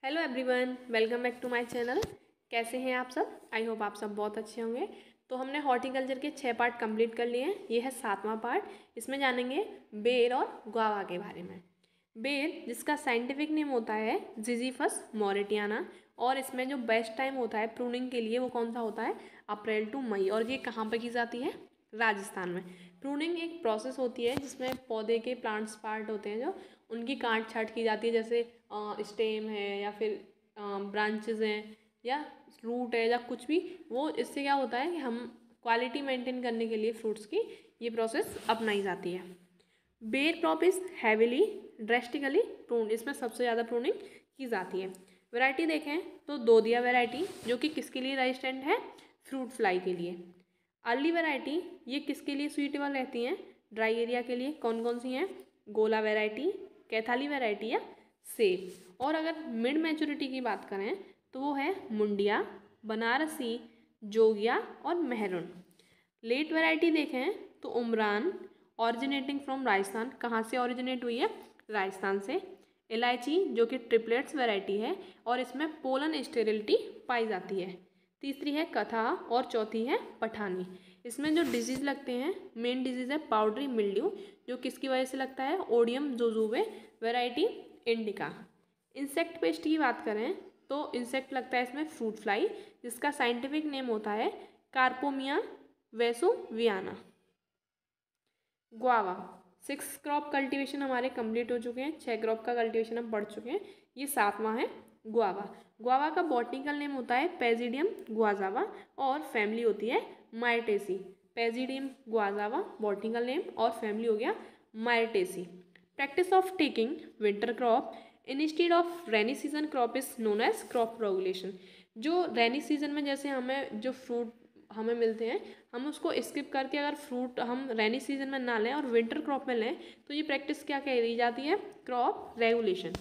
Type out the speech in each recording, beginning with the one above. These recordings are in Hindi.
Hello everyone, welcome back to my channel. कैसे हैं आप सब? आई होप आप सब बहुत अच्छे होंगे। तो हमने हॉर्टिकल्चर के 6 पार्ट कंप्लीट कर लिए हैं। ये है 7वां पार्ट। इसमें जानेंगे बेर और गुआवा के बारे में। बेर, जिसका साइंटिफिक नेम होता है जिजीफस मॉरिटियाना, और इसमें जो बेस्ट टाइम होता है प्रूनिंग के लिए वो कौन सा होता है? अप्रैल टू मई। और ये कहाँ पर की जाती है? राजस्थान में। प्रूनिंग एक प्रोसेस होती है जिसमें पौधे के प्लांट्स पार्ट होते हैं जो उनकी काट छाँट की जाती है, जैसे स्टेम है या फिर ब्रांचेस हैं या रूट है या कुछ भी। वो इससे क्या होता है कि हम क्वालिटी मेंटेन करने के लिए फ्रूट्स की ये प्रोसेस अपनाई जाती है। बेर crop is heavily drastically pruned. इसमें सबसे ज़्यादा प्रूनिंग की जाती है। वैरायटी देखें तो दोदिया वैरायटी, जो कि किसके लिए रेजिस्टेंट है? फ्रूट फ्लाई के लिए। अर्ली वैरायटी, ये किसके लिए सूटेबल रहती हैं? ड्राई एरिया के लिए। कौन कौन सी हैं? गोला वैरायटी, कैथाली वैरायटी या सेब। और अगर मिड मैच्योरिटी की बात करें तो वो है मुंडिया, बनारसी, जोगिया और मेहरून। लेट वैरायटी देखें तो उमरान, ऑरिजिनेटिंग फ्रॉम राजस्थान। कहाँ से ऑरिजिनेट हुई है? राजस्थान से। इलायची, जो कि ट्रिपलेट्स वैरायटी है और इसमें पोलन स्टेरिलिटी पाई जाती है। तीसरी है कथा और चौथी है पठानी। इसमें जो डिजीज़ लगते हैं, मेन डिजीज़ है पाउडरी मिल्ड्यू, जो किसकी वजह से लगता है? ओडियम जोजोबे वैरायटी इंडिका। इंसेक्ट पेस्ट की बात करें तो इंसेक्ट लगता है इसमें फ्रूट फ्लाई, जिसका साइंटिफिक नेम होता है कार्पोमिया वेसोवियाना। गुआवा, 6 क्रॉप कल्टीवेशन हमारे कंप्लीट हो चुके हैं। 6 क्रॉप का कल्टीवेशन हम पढ़ चुके हैं। ये 7वां है गुआवा। गुआवा का बॉटनिकल नेम होता है पेजिडियम गुआजावा और फैमिली होती है Myrtaceae. Psidium guajava botanical name और फैमिली हो गया Myrtaceae. Practice of taking winter crop instead of rainy season crop is known as crop regulation. जो रेनी सीजन में जैसे हमें जो फ्रूट हमें मिलते हैं, हम उसको स्किप करके अगर फ्रूट हम रेनी सीजन में ना लें और विंटर क्रॉप में लें तो ये प्रैक्टिस क्या कही जाती है? Crop regulation.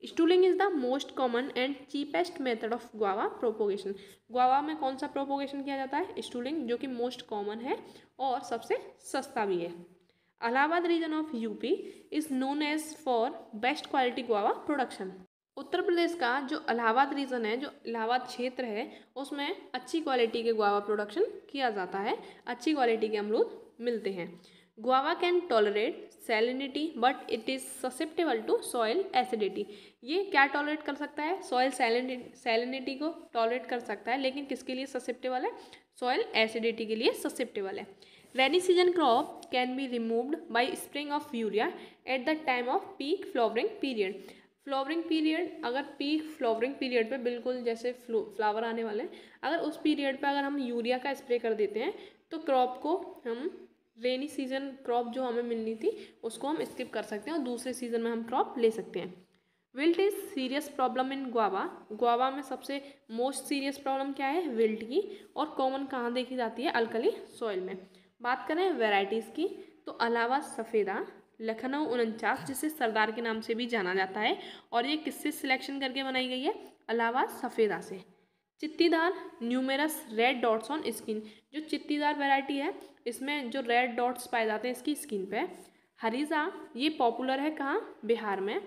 Stooling is the most common and cheapest method of guava propagation. Guava में कौन सा प्रोपोगेशन किया जाता है? स्टूलिंग, जो कि मोस्ट कॉमन है और सबसे सस्ता भी है। Allahabad region of UP is known as for best quality guava production. Uttar Pradesh का जो इलाहाबाद रीजन है, जो इलाहाबाद क्षेत्र है, उसमें अच्छी क्वालिटी के गुआवा प्रोडक्शन किया जाता है। अच्छी क्वालिटी के अमरूद मिलते हैं। Guava can tolerate salinity but it is susceptible to soil acidity. ये क्या टॉलरेट कर सकता है? सॉइल सैलिनिटी को टॉलरेट कर सकता है, लेकिन किसके लिए ससेप्टेबल है? सॉइल एसिडिटी के लिए ससेप्टेबल है। रेनी season crop can be removed by spring of urea at the time off peak flowering period. Flowering period, अगर पीक फ्लावरिंग पीरियड पे बिल्कुल जैसे फ्लावर आने वाले हैं, अगर उस पीरियड पे अगर हम यूरिया का स्प्रे कर देते हैं तो क्रॉप को हम रेनी सीजन क्रॉप जो हमें मिलनी थी उसको हम स्किप कर सकते हैं और दूसरे सीजन में हम क्रॉप ले सकते हैं। Wilt is serious problem in guava. Guava में सबसे मोस्ट सीरियस प्रॉब्लम क्या है? विल्ट की। और कॉमन कहाँ देखी जाती है? अल्कली सॉइल में। बात करें वेराइटीज़ की तो इलाहाबाद सफ़ेदा, लखनऊ 49, जिसे सरदार के नाम से भी जाना जाता है, और ये किससे सिलेक्शन करके बनाई गई है? इलाहाबाद सफ़ेदा से। चित्तीदार, numerous red dots on skin. जो चित्तीदार वैरायटी है इसमें जो रेड डॉट्स पाए जाते हैं इसकी स्किन पे। हरीजा, ये पॉपुलर है कहाँ? बिहार में।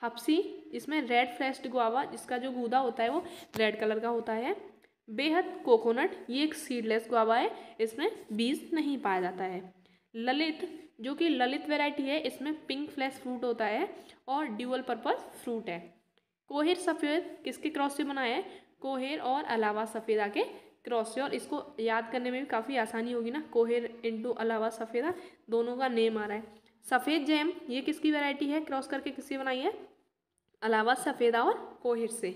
हप्सी, इसमें रेड फ्लेश्ड गुआवा, जिसका जो गूदा होता है वो रेड कलर का होता है। बेहद कोकोनट, ये एक सीडलेस गुआवा है, इसमें बीज नहीं पाया जाता है। ललित, जो कि ललित वैरायटी है, इसमें पिंक फ्लैश फ्रूट होता है और ड्यूअल पर्पस फ्रूट है। कोहिर सफ़ेद किसके क्रॉस से बना है? कोहिर और इलाहाबाद सफ़ेदा के क्रॉस से। और इसको याद करने में भी काफ़ी आसानी होगी ना, कोहिर इंटू इलाहाबाद सफ़ेदा, दोनों का नेम आ रहा है। सफ़ेद जैम, ये किसकी वैरायटी है? क्रॉस करके किससे बनाई है? इलाहाबाद सफ़ेदा और कोहिर से।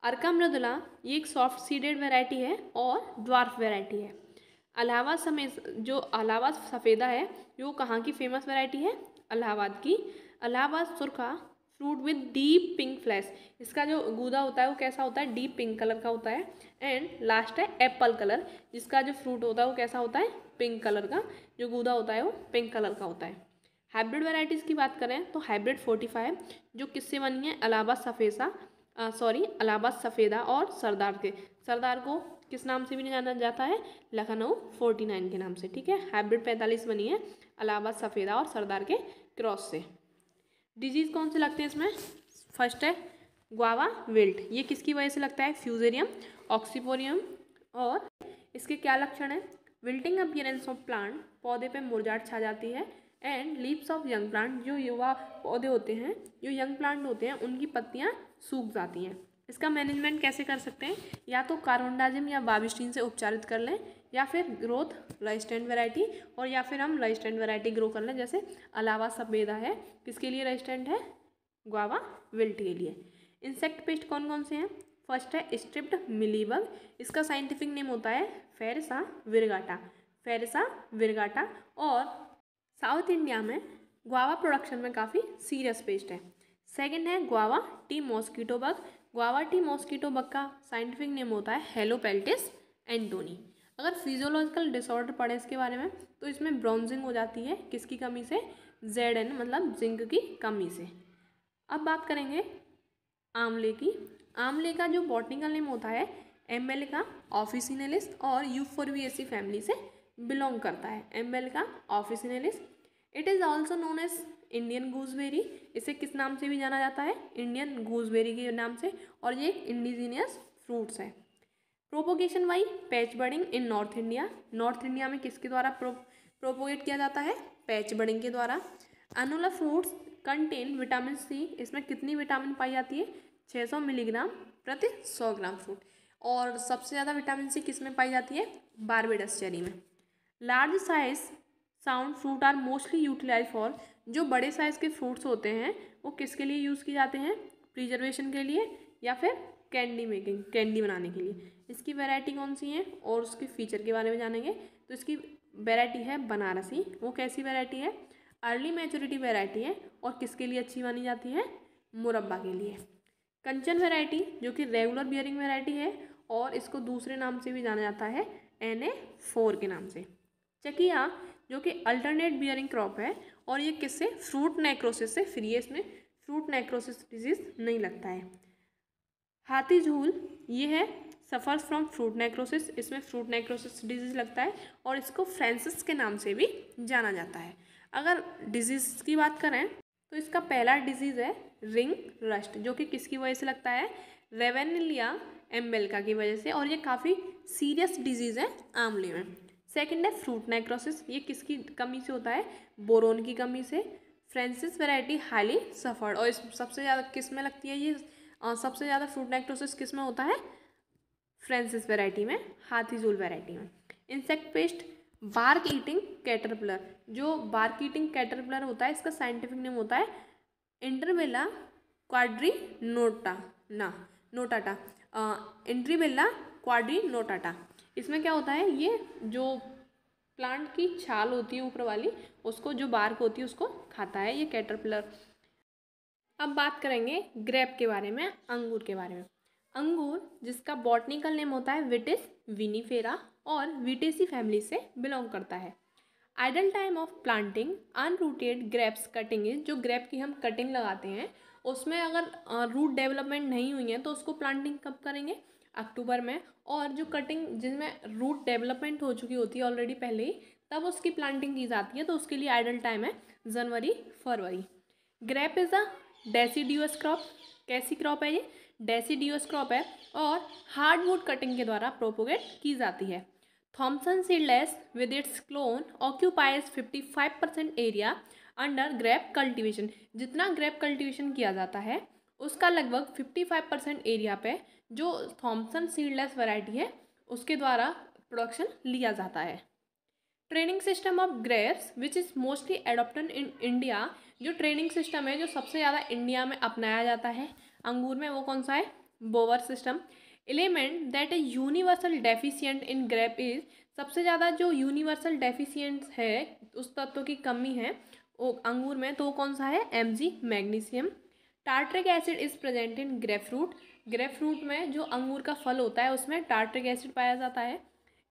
अर्का मृदुला, ये एक सॉफ्ट सीडेड वैरायटी है और ड्वार्फ वैरायटी है। इलाहाबाद समेत जो इलाहाबाद सफ़ेदा है वो कहाँ की फेमस वैरायटी है? इलाहाबाद की। Allahabad Surkha, fruit with deep pink flesh. इसका जो गूदा होता है वो कैसा होता है? डीप पिंक कलर का होता है। एंड लास्ट है एप्पल कलर, जिसका जो फ्रूट होता है वो कैसा होता है? पिंक कलर का। जो गूदा होता है वो पिंक कलर का होता है। हाइब्रिड वैरायटीज़ की बात करें तो हाइब्रिड 45, जो किससे बनी है? इलाहाबाद इलाहाबाद सफ़ेदा और सरदार के। सरदार को किस नाम से भी जाना जाता है? लखनऊ 49 के नाम से। ठीक है, हाइब्रिड 45 बनी है इलाहाबाद सफ़ेदा और सरदार के क्रॉस से। डिजीज़ कौन से लगते हैं इसमें? फर्स्ट है गुआवा विल्ट, ये किसकी वजह से लगता है? फ्यूजेरियम ऑक्सीफोरियम। और इसके क्या लक्षण है? विल्टिंग अपीयरेंस ऑफ प्लांट, पौधे पे मुरझाहट छा जाती है। And leaves of young plant, जो युवा पौधे होते हैं, जो यंग प्लांट होते हैं, उनकी पत्तियां सूख जाती हैं। इसका मैनेजमेंट कैसे कर सकते हैं? या तो कार्बोंडाजिम या बाविस्टीन से उपचारित कर लें, या फिर ग्रोथ रेजिस्टेंट वैरायटी, और या फिर हम रेजिस्टेंट वैरायटी ग्रो कर लें, जैसे अलावा सफेदा है, किसके लिए रेजिस्टेंट है? गुआवा विल्ट के लिए। इंसेक्ट पेस्ट कौन कौन से हैं? फर्स्ट है स्ट्रिप्ड मिलीबग, इसका साइंटिफिक नेम होता है फेरसा विरगाटा, फेरसा विरगाटा। और साउथ इंडिया में गुआवा प्रोडक्शन में काफ़ी सीरियस पेस्ट है। सेकंड है guava T mosquito bug, guava T mosquito bug का साइंटिफिक नेम होता है हेलोपेल्टिस एंटोनी। अगर फिजियोलॉजिकल डिसऑर्डर पढ़े इसके बारे में, तो इसमें ब्राउजिंग हो जाती है, किसकी कमी से? Zn मतलब जिंक की कमी से। अब बात करेंगे आंवले की। आंवले का जो बॉटनिकल नेम होता है एम्बेलिका ऑफिसिनेलिस, और यूफोर्बिएसी फैमिली से बिलोंग करता है। Emblica officinalis. It is also known as Indian gooseberry, इसे किस नाम से भी जाना जाता है? इंडियन गूसबेरी के नाम से। और ये इंडिजीनियस फ्रूट्स है। प्रोपोगेशन वाई पैच बर्डिंग इन नॉर्थ इंडिया, नॉर्थ इंडिया में किसके द्वारा प्रोपोगेट किया जाता है? पैच बर्डिंग के द्वारा। Aonla fruits contain vitamin C, इसमें कितनी विटामिन पाई जाती है? 600 मिलीग्राम प्रति 100 ग्राम फ्रूट। और सबसे ज़्यादा विटामिन सी किस में पाई जाती है? बारबेडस चेरी में। Large size sound fruit are mostly utilize for, जो बड़े साइज़ के फ्रूट्स होते हैं वो किसके लिए यूज़ किए जाते हैं? प्रिजर्वेशन के लिए, या फिर कैंडी मेकिंग, कैंडी बनाने के लिए। इसकी वैरायटी कौन सी है और उसके फीचर के बारे में जानेंगे। तो इसकी वैरायटी है बनारसी। वो कैसी वैरायटी है? अर्ली मैच्योरिटी वैरायटी है, और किसके लिए अच्छी मानी जाती है? मुरब्बा के लिए। कंचन वैरायटी जो कि रेगुलर बियरिंग वैरायटी है, और इसको दूसरे नाम से भी जाना जाता है NA4 के नाम से। चकिया जो कि अल्टरनेट बियरिंग क्रॉप है, और ये किससे? फ्रूट नेक्रोसिस से फ्री है, इसमें फ्रूट नेक्रोसिस डिजीज नहीं लगता है। हाथी झूल ये है सफ़र्स फ्रॉम फ्रूट नेक्रोसिस, इसमें फ्रूट नेक्रोसिस डिजीज़ लगता है, और इसको फ्रांसिस के नाम से भी जाना जाता है। अगर डिजीज़ की बात करें तो इसका पहला डिजीज़ है रिंग रस्ट, जो कि किसकी वजह से लगता है? रेवेनिलिया एम्बेलिका की वजह से, और ये काफ़ी सीरियस डिजीज़ है आंवले में। सेकंड है फ्रूट नेक्रोसिस, ये किसकी कमी से होता है? बोरोन की कमी से। फ्रांसिस वैरायटी हाईली सफर्ड, और इस सबसे ज़्यादा किस में लगती है ये? सबसे ज़्यादा फ्रूट नेक्रोसिस किस में होता है? फ्रांसिस वैरायटी में, हाथी झूल वैरायटी में। Insect pest bark eating caterpillar, जो बार्क ईटिंग कैटरपिलर होता है इसका साइंटिफिक नेम होता है इंटरबेला क्वाड्रीनोटा ना नोटाटा, इंटरबेला क्वाड्रीनोटाटा। इसमें क्या होता है? ये जो प्लांट की छाल होती है ऊपर वाली, उसको जो बार्क होती है उसको खाता है ये कैटरपिलर। अब बात करेंगे ग्रेप के बारे में, अंगूर के बारे में। अंगूर जिसका बॉटनिकल नेम होता है विटिस विनीफेरा, और विटेसी फैमिली से बिलोंग करता है। Idle time of planting unrooted grapes cutting is, जो ग्रेप की हम कटिंग लगाते हैं उसमें अगर रूट डेवलपमेंट नहीं हुई है तो उसको प्लांटिंग कब करेंगे? अक्टूबर में। और जो कटिंग जिसमें रूट डेवलपमेंट हो चुकी होती है ऑलरेडी पहले ही, तब उसकी प्लांटिंग की जाती है, तो उसके लिए आइडल टाइम है जनवरी फरवरी। Grape is a deciduous crop, कैसी क्रॉप है ये? डेसिडियस क्रॉप है, और हार्डवुड कटिंग के द्वारा प्रोपोगेट की जाती है। Thompson seedless with its clone occupies 55% area under grape cultivation, जितना ग्रेप कल्टीवेशन किया जाता है उसका लगभग 55% एरिया पे जो थॉमसन सीडलेस वैरायटी है उसके द्वारा प्रोडक्शन लिया जाता है। Training system of grapes which is mostly adopted in India, जो ट्रेनिंग सिस्टम है जो सबसे ज़्यादा इंडिया में अपनाया जाता है अंगूर में, वो कौन सा है? बोवर system. Element that a universal deficient in grape is, सबसे ज़्यादा जो यूनिवर्सल डेफिशिएंट है, उस तत्व की कमी है वो अंगूर में, तो कौन सा है? Mg magnesium. Tartaric acid is present in grep fruit, grep fruit में जो अंगूर का फल होता है उसमें टार्ट्रिक एसिड पाया जाता है।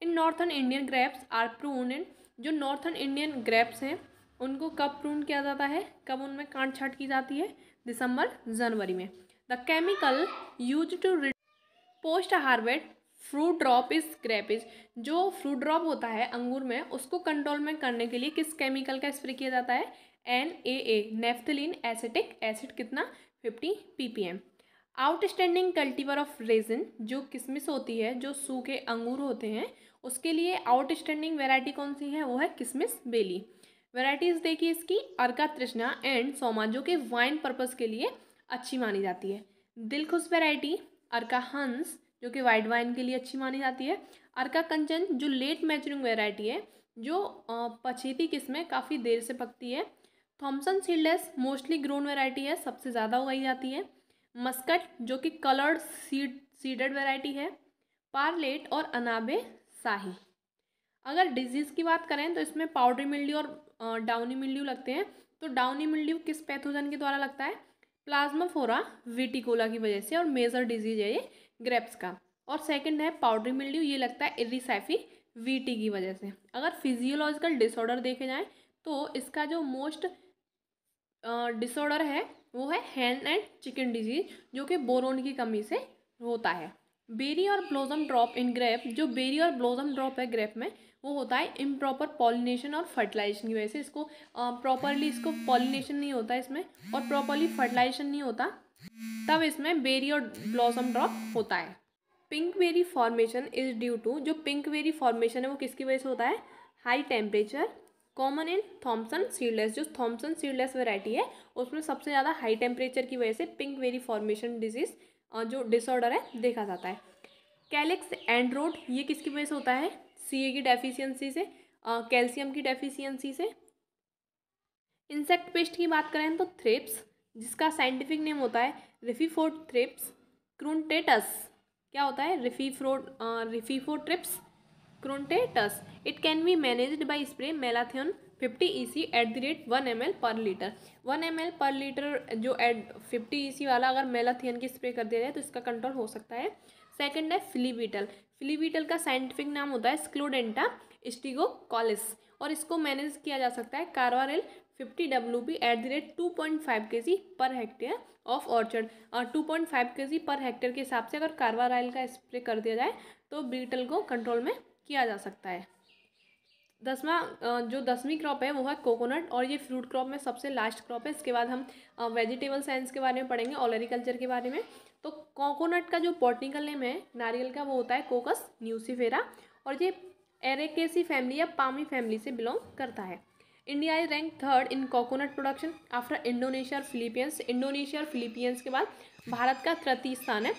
In northern Indian grapes are prune in, जो नॉर्थन इंडियन ग्रेप्स हैं उनको कब प्रून किया जाता है? कब उनमें काट छाँट की जाती है? दिसंबर जनवरी में। The chemical use to post harvest fruit drop is ग्रेपेज, जो फ्रूट ड्रॉप होता है अंगूर में उसको कंट्रोल में करने के लिए किस केमिकल का स्प्रे किया जाता है? NaA नेफ्थलीन एसिटिक एसिड, कितना? 50 ppm। Outstanding cultivar of resin, जो किशमिश होती है, जो सूखे अंगूर होते हैं, उसके लिए आउटस्टैंडिंग वैरायटी कौन सी है, वो है किशमिश बेली। वैरायटीज देखिए इसकी, अर्का तृष्णा एंड सोमा, जो कि वाइन पर्पस के लिए अच्छी मानी जाती है। दिलखुश वैरायटी अर्का हंस, जो कि वाइट वाइन के लिए अच्छी मानी जाती है। अर्का कंचन, जो लेट मैचुरिंग वैरायटी है, जो पछेती किस्में काफ़ी देर से पकती है। Thompson seedless mostly grown variety है, सबसे ज़्यादा उगाई जाती है। मस्कट, जो कि कलर्ड सीडेड वैरायटी है। पार्लेट और अनाबे शाही। अगर डिजीज़ की बात करें तो इसमें पाउडरी मिल्ड्यू और डाउनी मिल्ड्यू लगते हैं। तो डाउनी मिल्ड्यू किस पैथोजन के द्वारा लगता है, प्लाज्माफोरा विटिकोला की वजह से, और मेजर डिजीज है ये ग्रेप्स का। और सेकंड है पाउडरी मिल्ड्यू, ये लगता है इरिसैफी वीटी की वजह से। अगर फिजियोलॉजिकल डिसऑर्डर देखे जाएँ तो इसका जो मोस्ट डिसऑर्डर है वो है हैंड एंड चिकन डिजीज, जो कि बोरोन की कमी से होता है। बेरी और ब्लोजम ड्रॉप इन ग्रेप, जो बेरी और ब्लोजम ड्रॉप है ग्रेप में, वो होता है इम्प्रॉपर पॉलिनेशन और फर्टिलाइजेशन की वजह से। इसको प्रॉपरली इसको पॉलिनेशन नहीं होता इसमें, और प्रॉपरली फर्टिलाइजेशन नहीं होता, तब इसमें बेरी और ब्लॉसम ड्रॉप होता है। Pink berry formation is due to, जो पिंक बेरी फॉर्मेशन है वो किसकी वजह से होता है, high temperature, common in Thomson seedless, जो थॉमसन सीडलेस वैरायटी है उसमें सबसे ज़्यादा हाई टेम्परेचर की वजह से पिंक बेरी फॉर्मेशन डिजीज जो डिसऑर्डर है देखा जाता है। कैलिक्स एंड्रोड, ये किसकी वजह से होता है, सीए की डेफिशिएंसी से, कैल्शियम की डेफिशिएंसी से। इंसेक्ट पेस्ट की बात करें तो थ्रिप्स, जिसका साइंटिफिक नेम होता है रिफिफोड थ्रिप्स क्रूंटेटस, क्या होता है Rhipiphorothrips cruentatus. It can be managed by spray malathion 50 EC @ 1 ml per litre. 1 ml per litre जो 50 EC वाला अगर मेलाथियन की स्प्रे कर दिया जाए तो इसका कंट्रोल हो सकता है। सेकंड है फिलीबीटल। फिलीबीटल का साइंटिफिक नाम होता है स्क्लोडेंटा स्टिगोकॉलिस, और इसको मैनेज किया जा सकता है carbaryl 50 WP @ 2.5 kg per hectare of orchard. 2.5 kg per hectare के हिसाब से अगर कार्बाराइल का स्प्रे कर दिया जाए तो बीटल को कंट्रोल में किया जा सकता है। जो 10वीं क्रॉप है वो है कोकोनट, और ये फ्रूट क्रॉप में सबसे लास्ट क्रॉप है। इसके बाद हम वेजिटेबल साइंस के बारे में पढ़ेंगे, ओलेरिकल्चर के बारे में। तो कोकोनट का जो बॉटनिकल नेम है नारियल का वो होता है कोकस न्यूसीफेरा, और ये एरेकेसी फैमिली या पामी फैमिली से बिलोंग करता है। India is rank 3rd in coconut production after Indonesia और फिलीपींस। इंडोनेशिया और फिलीपींस के बाद भारत का तृतीय स्थान है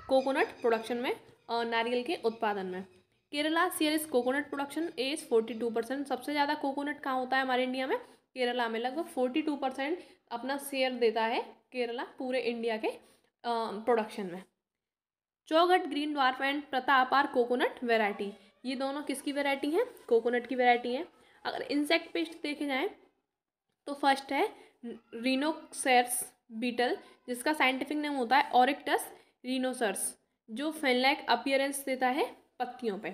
कोकोनट प्रोडक्शन में, नारियल के उत्पादन में। Kerala share is coconut production is 42%। सबसे ज़्यादा कोकोनट कहाँ होता है हमारे इंडिया में, केरला में। लगभग 42% अपना शेयर देता है केरला पूरे इंडिया के प्रोडक्शन में। Chowghat green dwarf and Pratap are coconut variety, ये दोनों किसकी वेराइटी हैं, कोकोनट की वेराइटी हैं। अगर इंसेक्ट पेस्ट देखे जाएँ तो फर्स्ट है रिनोसेरस बीटल, जिसका साइंटिफिक नेम होता है ओरिक्टस रिनोसर्स, जो फेन लाइक अपीयरेंस देता है पत्तियों पे।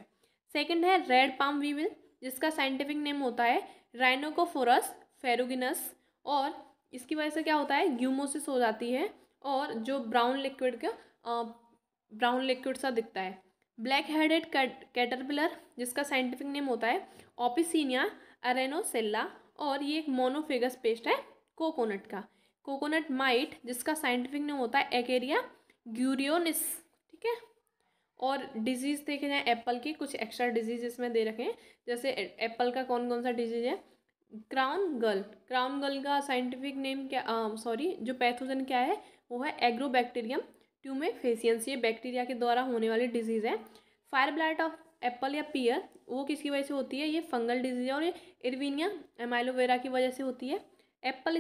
सेकंड है रेड पाम वीविल, जिसका साइंटिफिक नेम होता है राइनोकोफोरस फेरुगिनस, और इसकी वजह से क्या होता है ग्यूमोसिस हो जाती है, और जो ब्राउन लिक्विड सा दिखता है। ब्लैक हेडेड कैटरपिलर, जिसका साइंटिफिक नेम होता है ओपिसिनिया अरेनोसेल्ला, और ये एक मोनोफेगस पेस्ट है कोकोनट का। कोकोनट माइट, जिसका साइंटिफिक नेम होता है एकेरिया ग्यूरियोनिस, ठीक है। और डिजीज़ देखे जाए एप्पल की, कुछ एक्स्ट्रा डिजीज इसमें दे रखे हैं, जैसे एप्पल का कौन कौन सा डिजीज है, क्राउन गर्ल का साइंटिफिक नेम क्या, जो पैथोजन क्या है वो है एग्रोबैक्टीरियम ट्यूमेफेसियंस, ये बैक्टीरिया के द्वारा होने वाली डिजीज़ है। फायर ब्लाइट ऑफ एप्पल या पियर, वो किसकी वजह से होती है, ये फंगल डिजीज है, और ये इरविनिया एमाइलोवेरा की वजह से होती है। एप्पल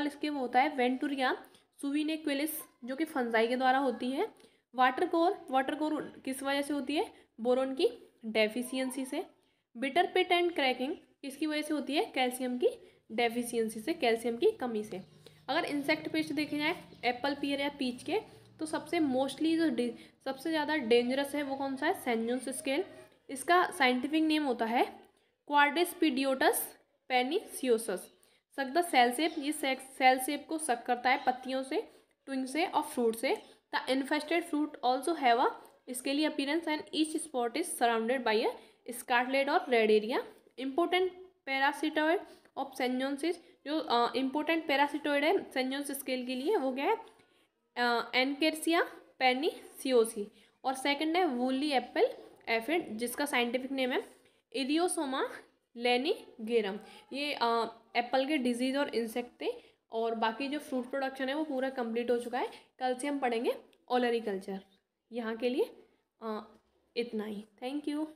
स्केब होता है वेंटुरिया सुविनेक्विलिस, जो कि फंजाई के द्वारा होती है। वाटर कोर किस वजह से होती है, बोरोन की डेफिशिएंसी से। बिटर पिट एंड क्रैकिंग किसकी वजह से होती है, कैल्शियम की डेफिशिएंसी से, कैल्शियम की कमी से। अगर इंसेक्ट पेस्ट देखे जाए एप्पल पियर या पीच के, तो सबसे मोस्टली जो सबसे ज़्यादा डेंजरस है वो कौन सा है, सेंजोन्स स्केल। इसका साइंटिफिक नेम होता है क्वाड्रिस्पिडियोटस पेनिसियोसस। सक द सेल शेप, ये सेल शेप को सक करता है पत्तियों से, ट्विंग से और फ्रूट से। The infested fruit also have a scaly appearance and each spot is surrounded by a scarlet or red area. Important parasitoid of सेंजोन्सिस, जो इम्पोर्टेंट पैरासिटोइड है सेंजोन्स स्केल के लिए वो क्या है, एनकेर्सिया पेर्निसियोसी, और सेकंड है वूली एप्पल एफिड जिसका साइंटिफिक नेम है इरियोसोमा लेनिगेरम। ये एप्पल के डिजीज और इंसेक्ट थे। और बाकी जो फ्रूट प्रोडक्शन है वो पूरा कंप्लीट हो चुका है। कल से हम पढ़ेंगे ओलरीकल्चर। यहाँ के लिए इतना ही। Thank you.